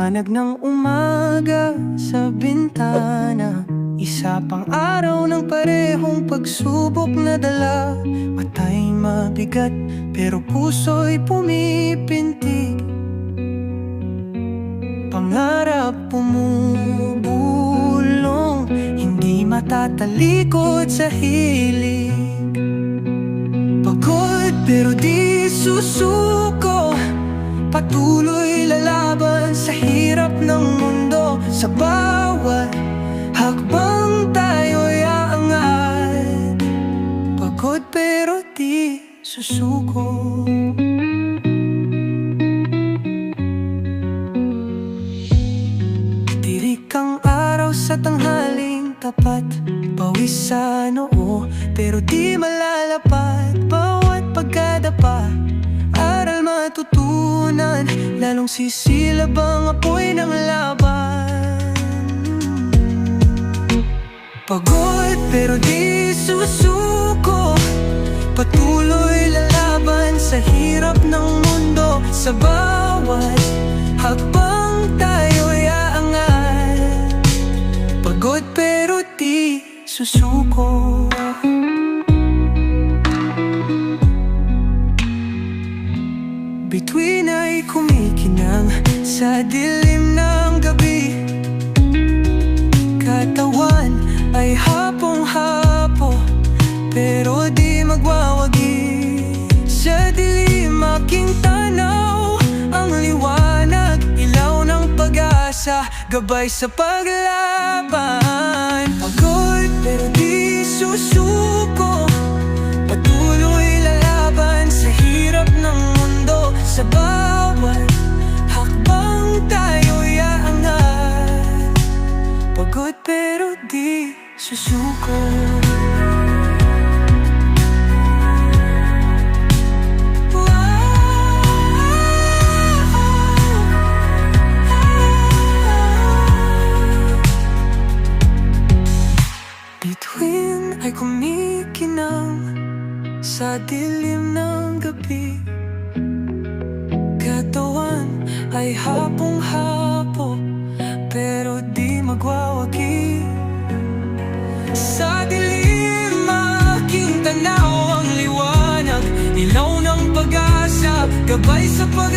Liwanag ng umaga sa bintana, isa pang araw ng parehong pagsubok na dala. Mata'y mabigat pero puso'y pumipintig, pangarap pumubulong, hindi matatalikod sa hilig. Pagod pero di susuko, patuloy lalaban sa hirap ng mundo. Sa bawat hakbang tayo'y aangat, pagod pero di susuko. Tirik ang araw sa tanghaling tapat, pawis sa noo pero di malalapat. Bawat pagkadapa, aral matutunan, lalong sisilab ang apoy ng laban. Pagod pero di susuko, patuloy lalaban sa hirap ng mundo. Sa bawat hakbang tayo'y aangat, pagod pero di susuko. Bituin ay kumikinang sa dilim ng gabi, katawan ay hapong-hapo pero di magwawagi. Sa dilim aking tanaw ang liwanag, ilaw ng pag-asa, gabay sa paglaban. Pagod pero di susuko, patuloy lalaban sa hirap ng mundo. Sa bawat hakbang tayo'y aangat, pagod pero di susuko. Bituin ay kumikinang sa dilim ng gabi, katawan ay hapong-hapo pero di magwawagi. Sa dilim aking tanaw ang liwanag, ilaw ng pag-asa, gabay sa pag